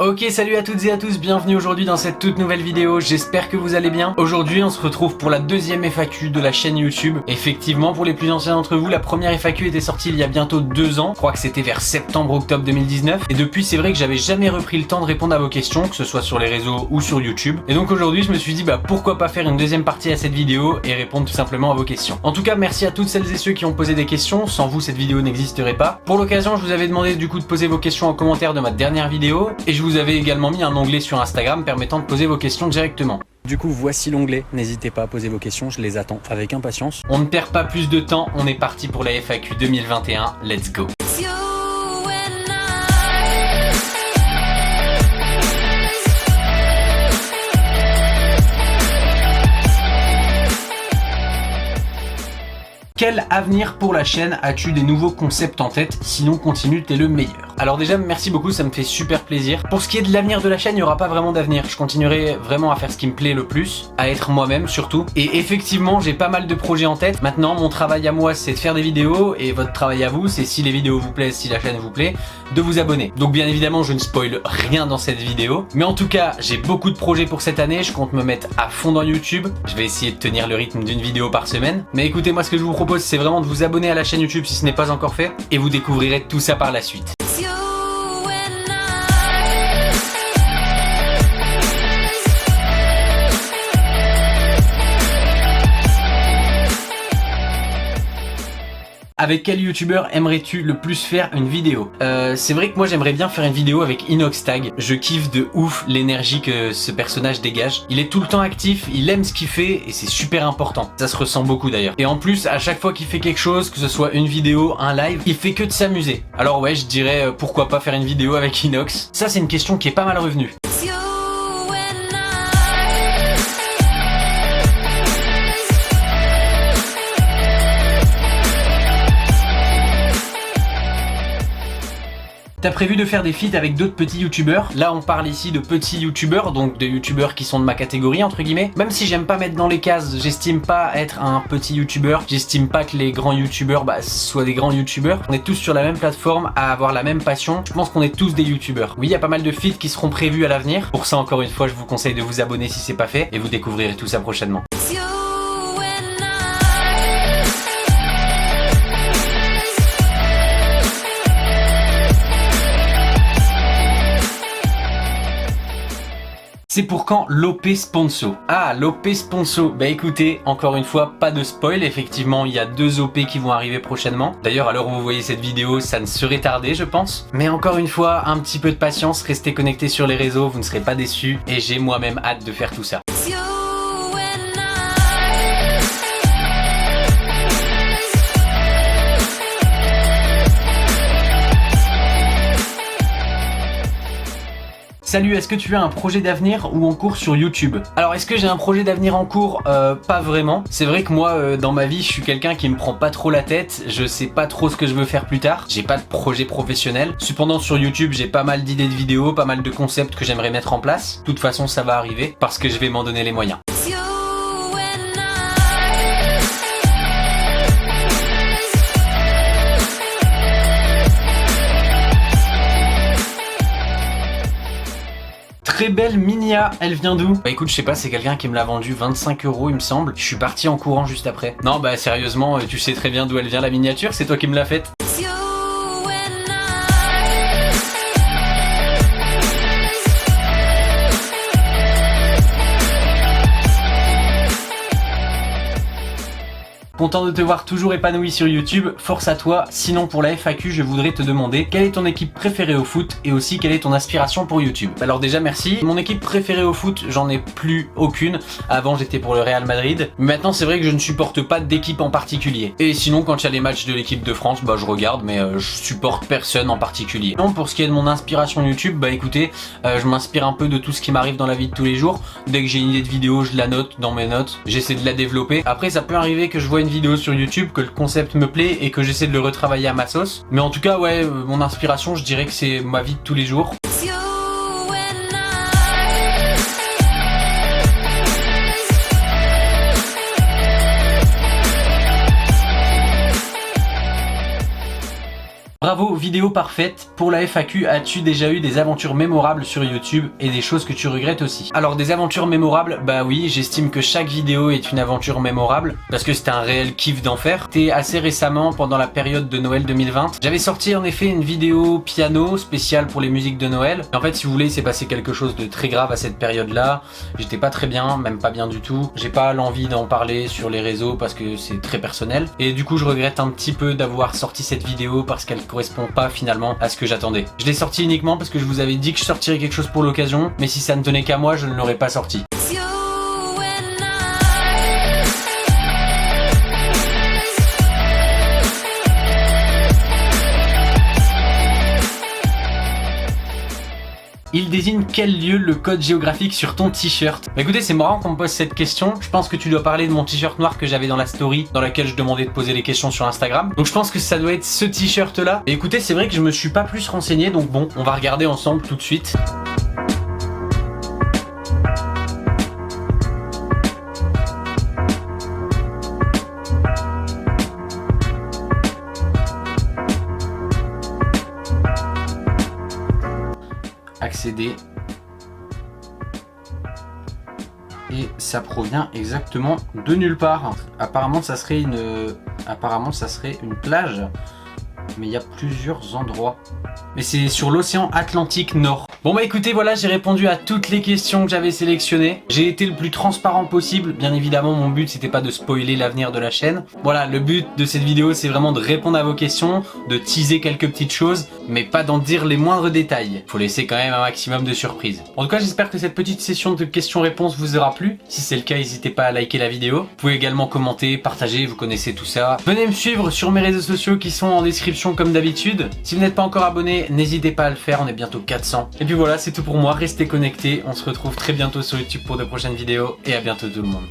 Ok, salut à toutes et à tous, bienvenue aujourd'hui dans cette toute nouvelle vidéo, j'espère que vous allez bien. Aujourd'hui on se retrouve pour la deuxième FAQ de la chaîne YouTube. Effectivement, pour les plus anciens d'entre vous, la première FAQ était sortie il y a bientôt 2 ans. Je crois que c'était vers septembre-octobre 2019. Et depuis, c'est vrai que j'avais jamais repris le temps de répondre à vos questions, que ce soit sur les réseaux ou sur YouTube. Et donc aujourd'hui, je me suis dit, pourquoi pas faire une deuxième partie à cette vidéo et répondre tout simplement à vos questions. En tout cas, merci à toutes celles et ceux qui ont posé des questions. Sans vous, cette vidéo n'existerait pas. Pour l'occasion, je vous avais demandé du coup de poser vos questions en commentaire de ma dernière vidéo. Et je vous avais également mis un onglet sur Instagram permettant de poser vos questions directement. Du coup, voici l'onglet. N'hésitez pas à poser vos questions, je les attends avec impatience. On ne perd pas plus de temps, on est parti pour la FAQ 2021. Let's go! Quel avenir pour la chaîne? As-tu des nouveaux concepts en tête? Sinon continue, t'es le meilleur. Alors déjà merci beaucoup, ça me fait super plaisir. Pour ce qui est de l'avenir de la chaîne, il n'y aura pas vraiment d'avenir. Je continuerai vraiment à faire ce qui me plaît le plus, à être moi-même surtout. Et effectivement j'ai pas mal de projets en tête. Maintenant mon travail à moi c'est de faire des vidéos et votre travail à vous c'est, si les vidéos vous plaisent, si la chaîne vous plaît, de vous abonner. Donc bien évidemment je ne spoil rien dans cette vidéo. Mais en tout cas j'ai beaucoup de projets pour cette année, je compte me mettre à fond dans YouTube. Je vais essayer de tenir le rythme d'une vidéo par semaine. Mais écoutez, moi ce que je vous propose c'est vraiment de vous abonner à la chaîne YouTube si ce n'est pas encore fait et vous découvrirez tout ça par la suite. Avec quel youtubeur aimerais-tu le plus faire une vidéo? C'est vrai que moi j'aimerais bien faire une vidéo avec Inoxtag. Je kiffe de ouf l'énergie que ce personnage dégage. Il est tout le temps actif, il aime ce qu'il fait et c'est super important. Ça se ressent beaucoup d'ailleurs. Et en plus, à chaque fois qu'il fait quelque chose, que ce soit une vidéo, un live, il fait que de s'amuser. Alors ouais, je dirais pourquoi pas faire une vidéo avec Inox. Ça c'est une question qui est pas mal revenue. T'as prévu de faire des feats avec d'autres petits youtubeurs? Là on parle ici de petits youtubeurs, donc de youtubeurs qui sont de ma catégorie entre guillemets. Même si j'aime pas mettre dans les cases, j'estime pas être un petit youtubeur, j'estime pas que les grands youtubeurs soient des grands youtubeurs. On est tous sur la même plateforme, à avoir la même passion. Je pense qu'on est tous des youtubeurs. Oui, il y a pas mal de feats qui seront prévus à l'avenir. Pour ça encore une fois je vous conseille de vous abonner si c'est pas fait et vous découvrirez tout ça prochainement. C'est pour quand l'OP Sponso? Ah, l'OP Sponso. Bah écoutez, encore une fois, pas de spoil. Effectivement, il y a 2 OP qui vont arriver prochainement. D'ailleurs, à l'heure où vous voyez cette vidéo, ça ne serait tardé, je pense. Mais encore une fois, un petit peu de patience. Restez connectés sur les réseaux, vous ne serez pas déçus. Et j'ai moi-même hâte de faire tout ça. Salut, est-ce que tu as un projet d'avenir ou en cours sur YouTube? Alors est-ce que j'ai un projet d'avenir en cours? Pas vraiment. C'est vrai que moi dans ma vie je suis quelqu'un qui me prend pas trop la tête. Je sais pas trop ce que je veux faire plus tard. J'ai pas de projet professionnel. Cependant sur YouTube j'ai pas mal d'idées de vidéos, pas mal de concepts que j'aimerais mettre en place. De toute façon ça va arriver parce que je vais m'en donner les moyens. Très belle Minia, elle vient d'où? Bah écoute, je sais pas, c'est quelqu'un qui me l'a vendu 25 € il me semble. Je suis parti en courant juste après. Non bah sérieusement, tu sais très bien d'où elle vient la miniature, c'est toi qui me l'as faite. Content de te voir toujours épanoui sur YouTube, force à toi. Sinon pour la FAQ, je voudrais te demander quelle est ton équipe préférée au foot et aussi quelle est ton aspiration pour YouTube. Alors déjà merci. Mon équipe préférée au foot, j'en ai plus aucune. Avant j'étais pour le Real Madrid. Mais maintenant c'est vrai que je ne supporte pas d'équipe en particulier. Et sinon quand il y a les matchs de l'équipe de France, je regarde mais je supporte personne en particulier. Non, pour ce qui est de mon inspiration YouTube, écoutez, je m'inspire un peu de tout ce qui m'arrive dans la vie de tous les jours. Dès que j'ai une idée de vidéo, je la note dans mes notes. J'essaie de la développer. Après ça peut arriver que je vois une vidéo sur YouTube, que le concept me plaît et que j'essaie de le retravailler à ma sauce. Mais en tout cas ouais, mon inspiration je dirais que c'est ma vie de tous les jours. bravo, vidéo parfaite. Pour la FAQ, as-tu déjà eu des aventures mémorables sur YouTube et des choses que tu regrettes aussi? Alors des aventures mémorables, bah oui, j'estime que chaque vidéo est une aventure mémorable parce que c'était un réel kiff d'en faire. C'était assez récemment, pendant la période de Noël 2020. J'avais sorti en effet une vidéo piano spéciale pour les musiques de Noël. Et en fait, si vous voulez, il s'est passé quelque chose de très grave à cette période-là. J'étais pas très bien, même pas bien du tout. J'ai pas l'envie d'en parler sur les réseaux parce que c'est très personnel. Et du coup, je regrette un petit peu d'avoir sorti cette vidéo parce qu'elle correspond pas finalement à ce que j'attendais. Je l'ai sorti uniquement parce que je vous avais dit que je sortirais quelque chose pour l'occasion, mais si ça ne tenait qu'à moi, je ne l'aurais pas sorti. Il désigne quel lieu le code géographique sur ton t-shirt? Bah écoutez, c'est marrant qu'on me pose cette question. Je pense que tu dois parler de mon t-shirt noir que j'avais dans la story dans laquelle je demandais de poser les questions sur Instagram. Donc je pense que ça doit être ce t-shirt là. Et écoutez, c'est vrai que je me suis pas plus renseigné, donc bon, on va regarder ensemble tout de suite. Accéder, et ça provient exactement de nulle part. Apparemment ça serait une plage, mais il y a plusieurs endroits, mais c'est sur l'océan Atlantique Nord. Bon bah écoutez, voilà, j'ai répondu à toutes les questions que j'avais sélectionnées. J'ai été le plus transparent possible. Bien évidemment, mon but c'était pas de spoiler l'avenir de la chaîne. Voilà, le but de cette vidéo c'est vraiment de répondre à vos questions, de teaser quelques petites choses, mais pas d'en dire les moindres détails. Faut laisser quand même un maximum de surprises. En tout cas, j'espère que cette petite session de questions-réponses vous aura plu. Si c'est le cas, n'hésitez pas à liker la vidéo. Vous pouvez également commenter, partager, vous connaissez tout ça. Venez me suivre sur mes réseaux sociaux qui sont en description comme d'habitude. Si vous n'êtes pas encore abonné, n'hésitez pas à le faire, on est bientôt 400. Et puis voilà, c'est tout pour moi, restez connectés, on se retrouve très bientôt sur YouTube pour de prochaines vidéos et à bientôt tout le monde.